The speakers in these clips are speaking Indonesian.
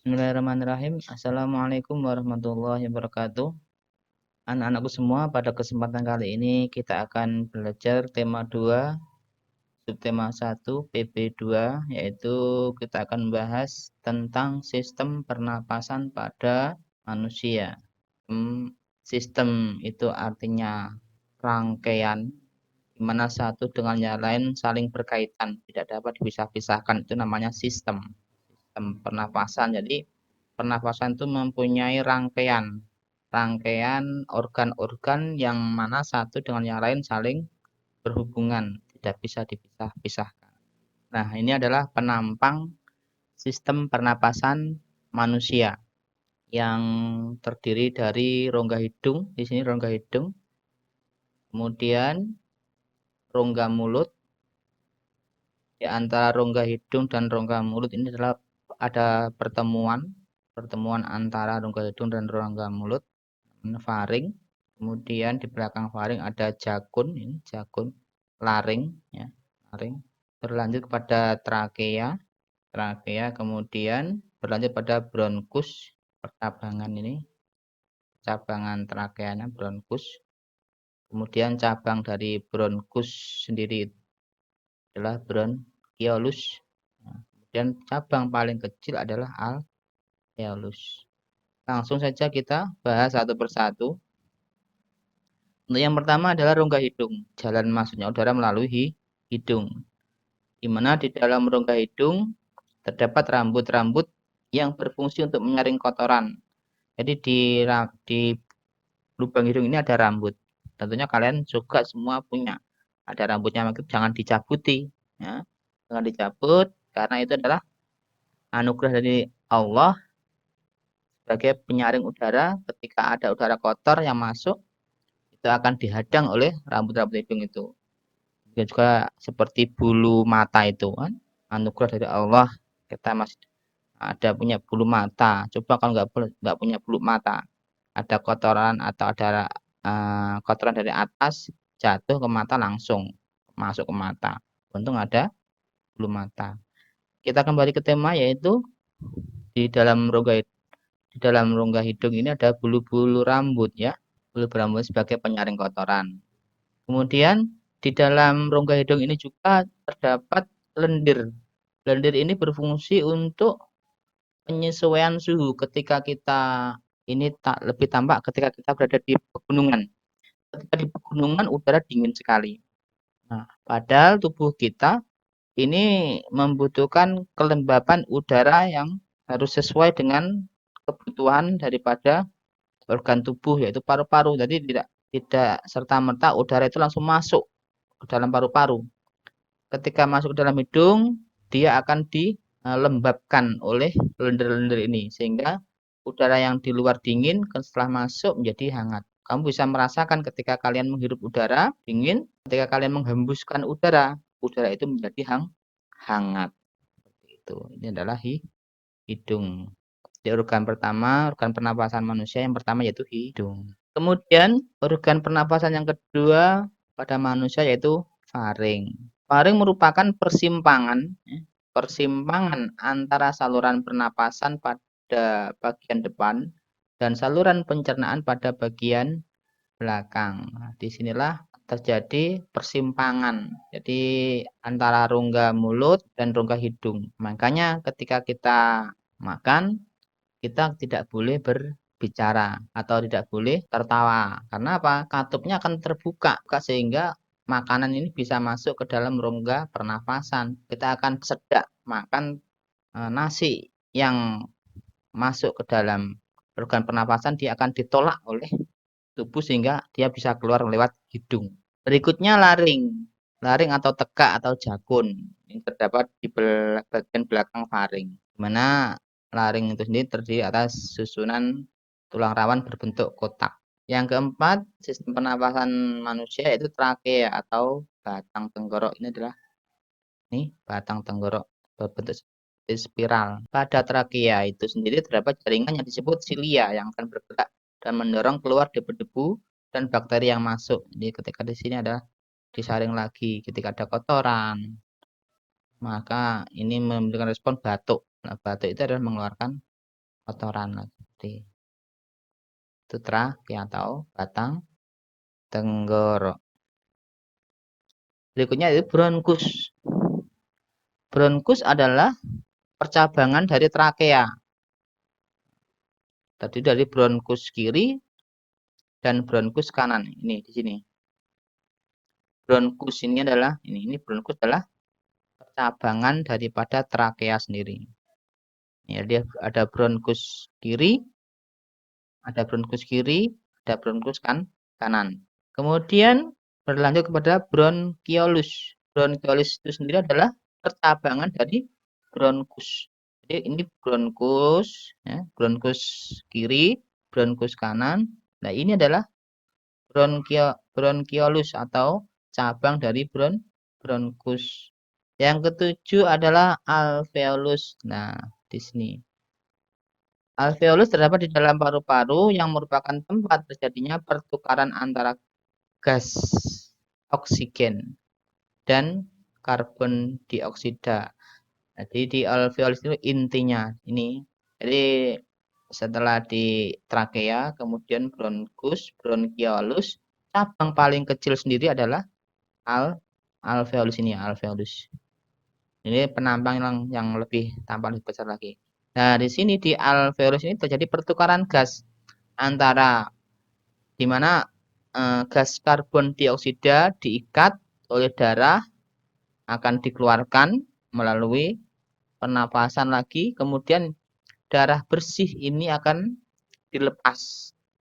Bismillahirrahmanirrahim. Assalamualaikum warahmatullahi wabarakatuh. Anak-anakku semua, pada kesempatan kali ini kita akan belajar tema 2, subtema 1, PP2, yaitu kita akan membahas tentang sistem pernapasan pada manusia. Sistem itu artinya rangkaian, di mana satu dengan yang lain saling berkaitan, tidak dapat dipisah-pisahkan, itu namanya sistem pernapasan. Jadi pernapasan itu mempunyai rangkaian organ-organ yang mana satu dengan yang lain saling berhubungan, tidak bisa dipisah-pisahkan. Nah, ini adalah penampang sistem pernapasan manusia yang terdiri dari rongga hidung, di sini rongga hidung, kemudian rongga mulut. Di antara rongga hidung dan rongga mulut ini adalah ada pertemuan antara rongga hidung dan rongga mulut, faring. Kemudian di belakang faring ada jakun, ini jakun, laring, ya, laring. Berlanjut kepada trakea, kemudian berlanjut pada bronkus, percabangan ini, cabangan trakeanya bronkus. Kemudian cabang dari bronkus sendiri adalah bronchiolus. Nah, kemudian cabang paling kecil adalah alveolus. Langsung saja kita bahas satu persatu. Untuk yang pertama adalah rongga hidung. Jalan masuknya udara melalui hidung. Di mana di dalam rongga hidung terdapat rambut-rambut yang berfungsi untuk menyaring kotoran. Jadi di lubang hidung ini ada rambut. Tentunya kalian juga semua punya. Ada rambutnya, maka jangan dicabuti. Ya. Jangan dicabut, karena itu adalah anugerah dari Allah sebagai penyaring udara. Ketika ada udara kotor yang masuk, itu akan dihadang oleh rambut-rambut hidung itu. Dan juga seperti bulu mata itu kan, anugerah dari Allah. Kita masih ada punya bulu mata. Coba kalau nggak punya bulu mata, ada kotoran atau ada kotoran dari atas jatuh ke mata langsung masuk ke mata. Untung ada bulu mata. Kita kembali ke tema, yaitu di dalam rongga hidung ini ada bulu-bulu rambut, ya. Bulu rambut sebagai penyaring kotoran. Kemudian di dalam rongga hidung ini juga terdapat lendir. Lendir ini berfungsi untuk penyesuaian suhu ketika kita ini lebih tampak ketika kita berada di pegunungan. Ketika di pegunungan udara dingin sekali. Nah, padahal tubuh kita ini membutuhkan kelembapan udara yang harus sesuai dengan kebutuhan daripada organ tubuh, yaitu paru-paru. Jadi tidak serta-merta udara itu langsung masuk ke dalam paru-paru. Ketika masuk ke dalam hidung, dia akan dilembabkan oleh lendir-lendir ini, sehingga udara yang di luar dingin setelah masuk menjadi hangat. Kamu bisa merasakan ketika kalian menghirup udara dingin, ketika kalian menghembuskan udara itu menjadi hangat. Seperti itu. Ini adalah hidung. Di organ pertama, organ pernapasan manusia yang pertama yaitu hidung. Kemudian organ pernapasan yang kedua pada manusia yaitu faring. Faring merupakan persimpangan antara saluran pernapasan pada bagian depan dan saluran pencernaan pada bagian belakang. Nah, disinilah terjadi persimpangan. Jadi antara rongga mulut dan rongga hidung. Makanya ketika kita makan, kita tidak boleh berbicara atau tidak boleh tertawa. Karena apa? Katupnya akan terbuka sehingga makanan ini bisa masuk ke dalam rongga pernafasan. Kita akan sedak makan nasi yang masuk ke dalam organ pernafasan, dia akan ditolak oleh tubuh sehingga dia bisa keluar lewat hidung. Berikutnya laring. Laring atau tegak atau jakun yang terdapat di bagian belakang faring. Di mana laring itu sendiri terdiri atas susunan tulang rawan berbentuk kotak. Yang keempat, sistem pernapasan manusia yaitu trakea atau batang tenggorok. Ini adalah batang tenggorok berbentuk spiral. Pada trakea itu sendiri terdapat jaringan yang disebut silia yang akan bergerak dan mendorong keluar debu-debu dan bakteri yang masuk. Jadi ketika di sini ada disaring lagi, ketika ada kotoran, maka ini memberikan respon batuk. Nah, batuk itu adalah mengeluarkan kotoran seperti itu trakea atau batang tenggorok. Berikutnya itu bronkus. Bronkus adalah percabangan dari trakea. Tadi dari bronkus kiri dan bronkus kanan. Ini di sini. Bronkus ini adalah ini bronkus adalah percabangan daripada trakea sendiri. Ya, dia ada bronkus kiri, ada bronkus kanan. Kemudian berlanjut kepada bronkiolus. Bronkiolus itu sendiri adalah percabangan dari bronkus. Jadi ini bronkus, ya, bronkus kiri, bronkus kanan. Nah, ini adalah bronkiolus atau cabang dari bronkus. Yang ketujuh adalah alveolus. Nah, di sini. Alveolus terdapat di dalam paru-paru yang merupakan tempat terjadinya pertukaran antara gas oksigen dan karbon dioksida. Jadi di alveolus itu intinya ini. Jadi setelah di trakea, kemudian bronkus, bronkiolus, cabang paling kecil sendiri adalah alveolus ini, alveolus. Ini penampang yang lebih tampak lebih besar lagi. Nah, di sini di alveolus ini terjadi pertukaran gas antara di mana gas karbon dioksida diikat oleh darah akan dikeluarkan melalui pernapasan lagi, kemudian darah bersih ini akan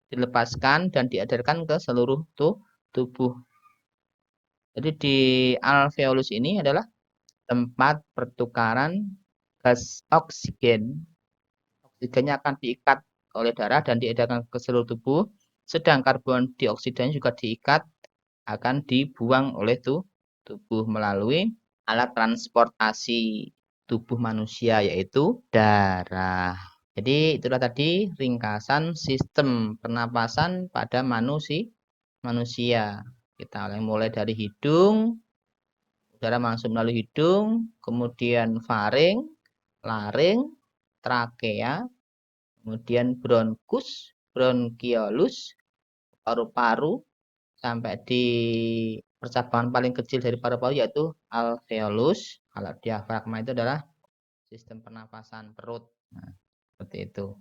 dilepaskan dan diedarkan ke seluruh tubuh. Jadi di alveolus ini adalah tempat pertukaran gas oksigen. Oksigennya akan diikat oleh darah dan diedarkan ke seluruh tubuh, sedang karbon dioksidanya juga diikat akan dibuang oleh tubuh melalui alat transportasi tubuh manusia yaitu darah. Jadi itulah tadi ringkasan sistem pernapasan pada manusia. Kita mulai dari hidung, udara masuk melalui hidung, kemudian faring, laring, trakea, kemudian bronkus, bronkiolus, paru-paru, sampai di percabangan paling kecil dari paru-paru yaitu alveolus. Kalau diafragma itu adalah sistem pernapasan perut. Nah, seperti itu.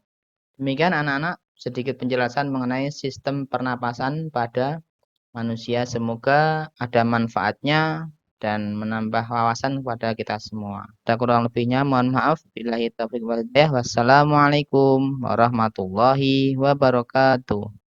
Demikian anak-anak sedikit penjelasan mengenai sistem pernapasan pada manusia. Semoga ada manfaatnya dan menambah wawasan kepada kita semua. Ada kurang lebihnya mohon maaf. Billahi taufiq wal hidayah. Wassalamualaikum warahmatullahi wabarakatuh.